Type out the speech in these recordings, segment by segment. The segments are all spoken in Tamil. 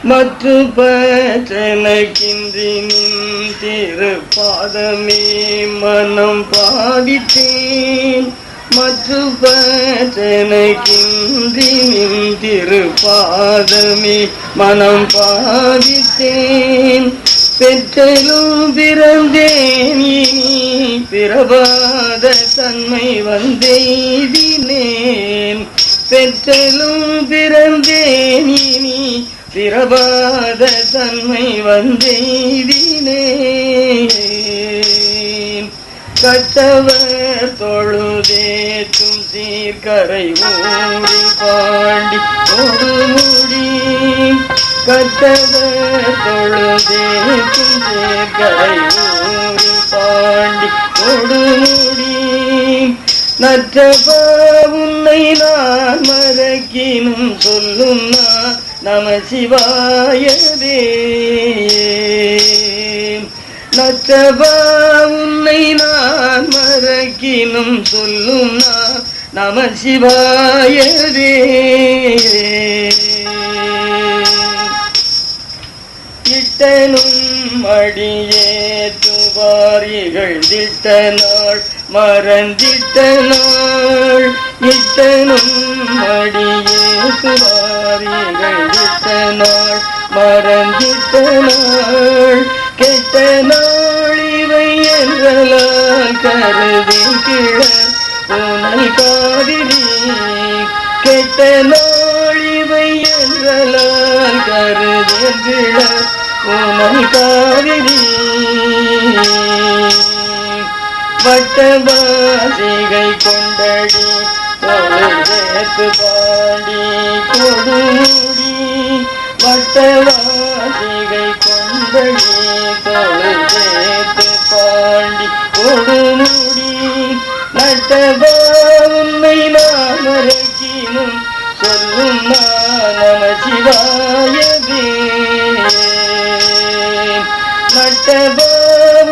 மற்று பற்றனக்கின்றி நின் திருப்பாதமே மனம் பாவித்தேன். மற்று பற்றனக்கின்றி நின் திருப்பாதமே மனம் பாவித்தேன். பெற்றலும் பிறந்தேன் இனி பிறவாத தன்மை வந்தெய்தினேன். பெற்றலும் பிறந்தேன் இனி பிறவாத தன்மை வந்தெய்தினேன். கற்றவர் தொழுதேற்றும் சீர்கரை ஊழி பாண்டி கொடுமுடி. கற்றவர் தொழுதேற்றும் சீர்கரை ஊழி பாண்டி கொடுமுடி. நற்றபா உன்னை நான் மறக்கினும் சொல்லும் நான் நம சிவாயவே. நற்றபா உன்னை நான் மறக்கினும் சொல்லும் நான் நம சிவாயவே. இட்டனும் அடியேற்றுவார் இகழ்ந்திட்ட நாள் மறந்திட்ட நாள். இட்டனும் அடியேற்றுவார் இகழ்ந்திட்ட நாள் மறந்திட்ட நாள். கெட்ட நாள் இவை என்றலால் கருதி கிழர் உனை காவிரி. கெட்ட நாள் இவை என்றலால் கருதி கிழர் உனை காவிரி. வட்டவாசிகை கொண்டடி தொழுதேத்து பாண்டி கொடுமுடி. வட்டவாசிகை கொண்டடி தொழுதேத்து பாண்டி கொடுமுடி. நட்டபா உன்னை நான் மறக்கினும் சொல்லும் நான் நம சிவாயவே. நட்டபா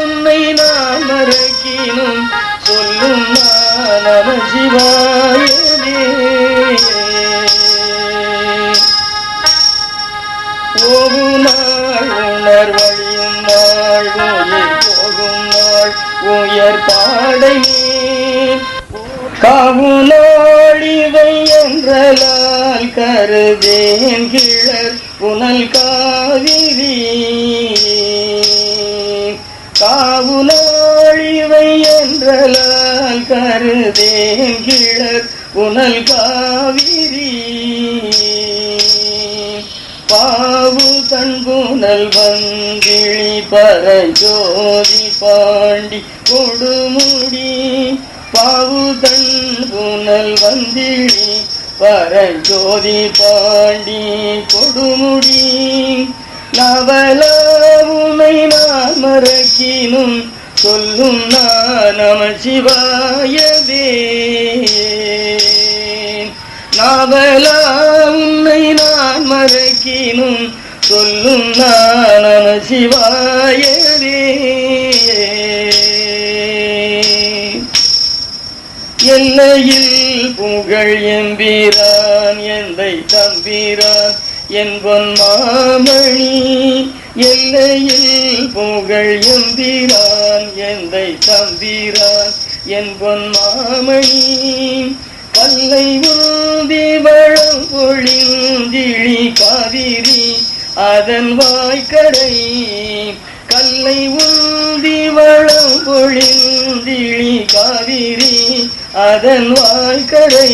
உன்னை நான் மறக்கினும் சொல்லும் நான் நம சிவாயவே. போகும் நாள் உணர்வழியும் நாள் உயிர் போகும் நாள் உயர் பாடையே. காவுநாள் இவை என்றலால் கருதேன் கிழர் புனல் காவிரி. காவுநாள் இவை என்றலால் கருதேன் கிழர் புனல் காவிரி. பாவு தன் புனல் வந்திழி பரஞ்சோதி பாண்டி கொடுமுடி. பாவு தன் புனல் வந்திழி பரஞ்சோதி பாண்டி கொடுமுடி. நவலா உனை நான் மறக்கினும் சொல்லும் நான் நம சிவாயவே. நவலா உன்னை நான் மறக்கினும் சொல்லும் நான் நம சிவாயவே. எல்லையில் புகழ் எம்பிரான் எந்தை தம்பிரான் என் பொன் மாமணி. எல்லையில் புகழ் எம்பிரான் எந்தை தம்பிரான் என் பொன் மாமணி. கல்லை ஊதி வளம் பொழிந்திழி காவிரி அதன் வாய்க்கடை. கல்லை ஊதி வளம் பொழிந்திழி காவிரி அதன் வாய்க்கடை.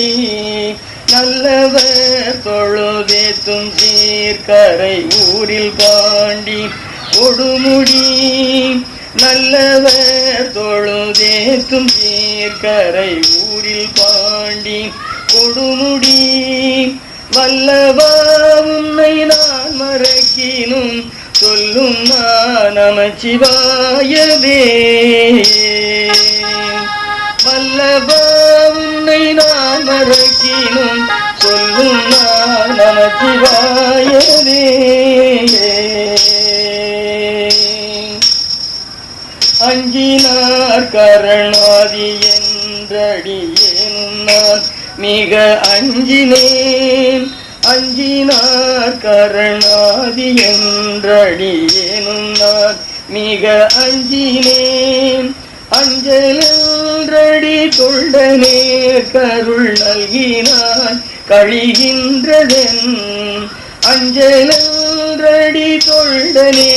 நல்லவர் தொழுதேத்தும் சீர்கரை ஊரில் பாண்டி கொடுமுடி. நல்லவர் தொழுதேத்தும் சீர்கரை ஊரில் பாண்டி கொடுமுடி. வல்லவா உன்னை நான் மறக்கினும் சொல்லும் நான் நம சிவாயவே. வல்லவா உன்னை நான் மறக்கினும் சொல்லும் நான் நம சிவாயவே. அஞ்சினார் கரணாதி என்றடியேனும் நான் மிக அஞ்சினேன். அஞ்சினார் கரணாதி என்றடியேனும் நான் மிக அஞ்சினேன். அஞ்சலன்றடி தொண்டனே கருள் நல்கினான் கழிகின்றதென். அஞ்சலன்றடி தொண்டனே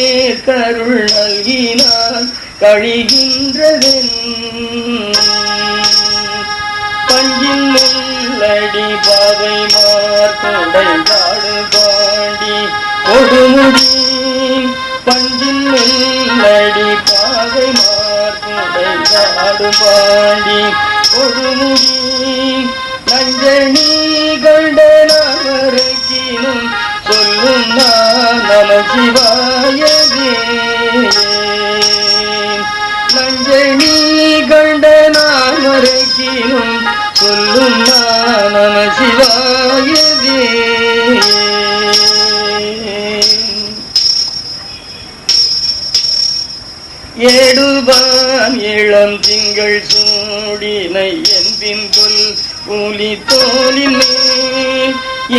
கருள் நல்கினான் கழிகின்றதென். பஞ்சின் மெல்லடி பாவை மார்கொடை காடு பாண்டி கொடுமுடி. பஞ்சின் மெல்லடி பாவை மார்கொடை காடு பாண்டி கொடுமுடி. நஞ்சனி கண்டனமரக்கினும் சொல்லும் நான் நமசிவாயவே. நஞ்சனி கண்டனமரக்கினும் சொல்லும் நான் நமசிவாயவே. ஏடுபான் இளம் திங்கள் சூடினை என்பின் கொல் கூலி தோலிலே.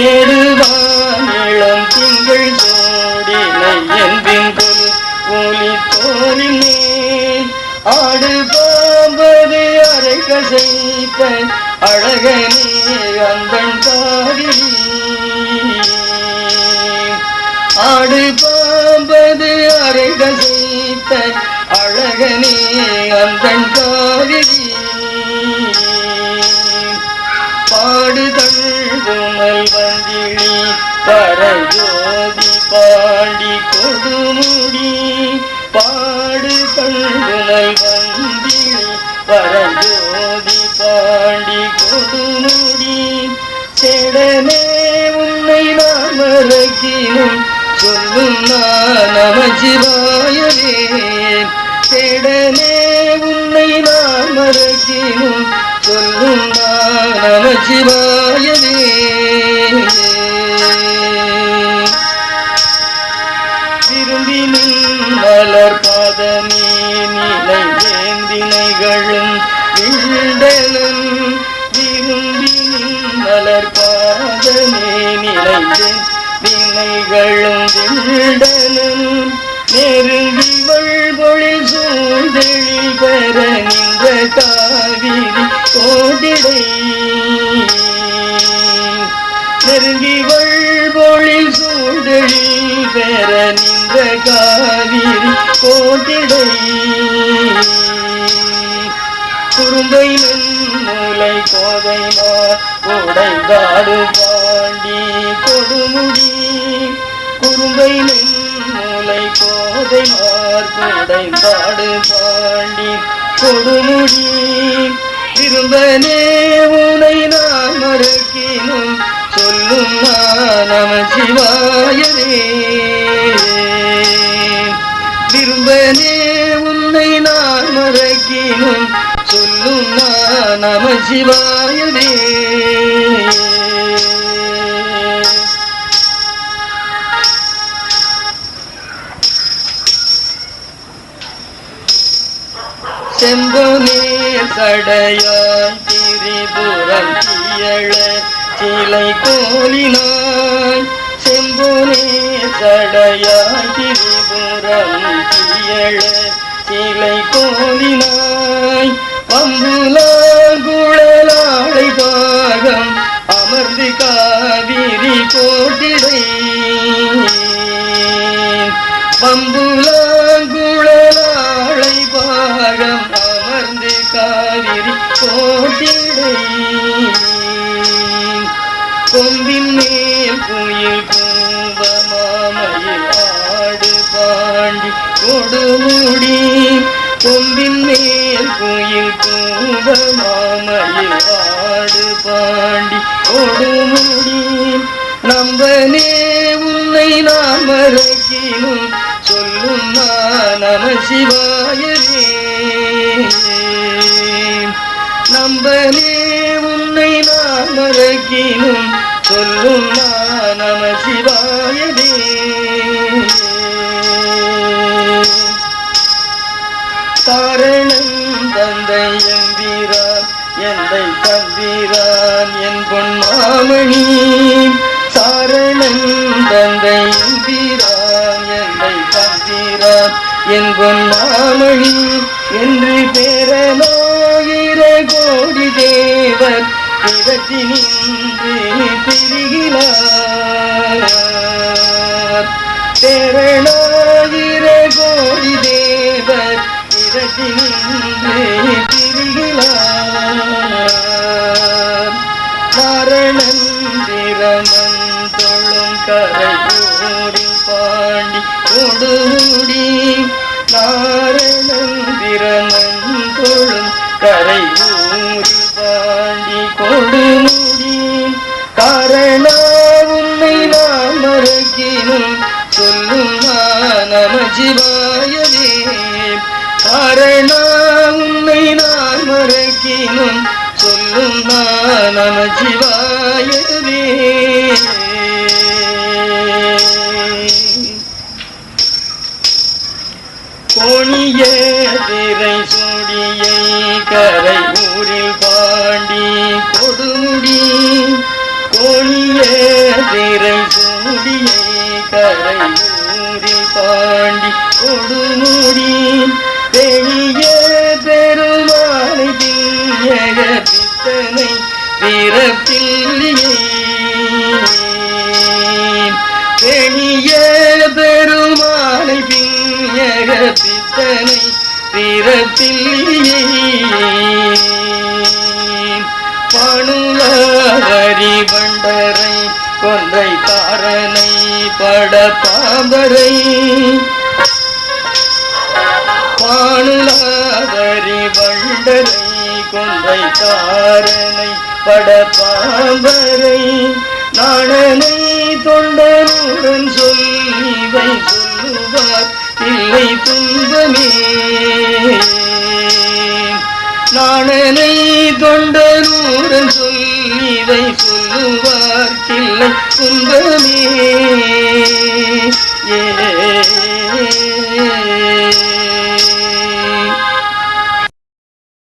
ஏடுபான் இளம் திங்கள் சூடினை என்பின் கொல் கூலி தோலிலே. ஆடு பாம்பது அரை கசைத்த அழகனே அந்தன் காவிரி. ஆடு பாம்பது அரை கசைத்த அழகனே அந்தன் காவிரி. பாடு தழுவுமல் வந்திழி பரஜோதி பாண்டி கொடுமுடி. பாடு தழுவுமல் வந்திழி பரஜோதி பாண்டி கொடுமுடி. செடனே உன்னை நான் மறக்கினும் சொல்லும் நான் நமசிவாயவே. செடனே உன்னை நான் மறக்கினும் சொல்லும் நான் நமசிவாயவே. திரும்பினின் மலர் பாதமே நிலை வேந்தினைகளும் விண்டனும். விரும்பினின் மலர் பாதமே நிலை வினைகளும் விண்டனும். நெருங்கி வள்பொழில் சூழ்ந்தெழி பெற நின்ற காவிரி கோடிடை. நெருங்கி வள்பொழில் சூழ்ந்தெழி பெற நின்ற காவிரி கோடிடை. குறும்பை நூலை கோதைமா கோடை காடு பாண்டி கொடுமுடி. குறும்பை நூலை கோதை மார்கொடை காடு பாண்டி கொடுமுடி. விரும்பனே உனை நான் மறக்கினும் சொல்லும் நான் நமசிவாயவே. விரும்பனே உன்னை நான் மறக்கினும் சொல்லும் நான் நமசிவாயவே. செம்பொனே சடையாய் திரிபுரம் தியழ சிலை கோலினாய். செம்பொனே சடையாய் திரிபுரம் தியழ சிலை கோலினாய். பம்புலாங்குழலாளை பாகம் அமர்ந்து காவிரி கோட்டிடை. பம்புலாங்குழலாளை பாகம் அமர்ந்து காவிரி கோட்டிடை. கொம்பின் மேல் குயில் கூவ மாமையில் ஆடு பாண்டி கொடுமுடி. கொம்பின் மேல் குயில் கூவ மாமையில் ஆடு பாண்டி கொடுமுடி. நம்பனே உன்னை நான் மறக்கினும் சொல்லும் நான் நமசிவாயவே. நம்பனே உன்னை நான் மறக்கினும் சொல்லும் நான் நமசிவாயவே. காரணம் தந்தை எம்பிரான் எந்தை தம்பிரான் என் பொன்மாமணி. சார என் பொன்மாமணி என்று பேரனாயிர கோடி தேவர் இடத்தினின்று திரிகிறார். பேரனாயிர கோடி தேவர் இடத்தினின்று திரிகிறார். மரணம் திரமன் தொழும் கரையூரில் பாண்டி கொடுமுடி நாரணம் திரமன் தொழும் கரையூரில் பாண்டி கொடுமுடி காரணா உன்னை நான் மறக்கினும் சொல்லும் நமசிவாயவே. காரணா உன்னை நான் மறக்கினும் சொல்லும் நமசிவாயவே. கோணிய திரை சூடியை கரை ஊரில் பாண்டி கொடுமுடி கோணிய திரை சூடியை கரை ஊரில் பாண்டி கொடுமுடி பெரிய பெருமானை தியக பித்தனை பிறப்பில்லையே. பெரிய பெருமானை பியக பித்தனை பிறப்பில்லையே. பணுலரி வண்டரை கொன்றை தாரனை பட பாம்பரை பாணுலரி வண்டரை கொன்றை தாரனை பட பாம்பரை நாணனை தொண்டனுடன் சொல்லிவை சொல்லுவார் இல்லை துன்பமே. நாணனை தொண்டனுடன் சொல்லிவை சொல்லுவார் இல்லை துன்பமே.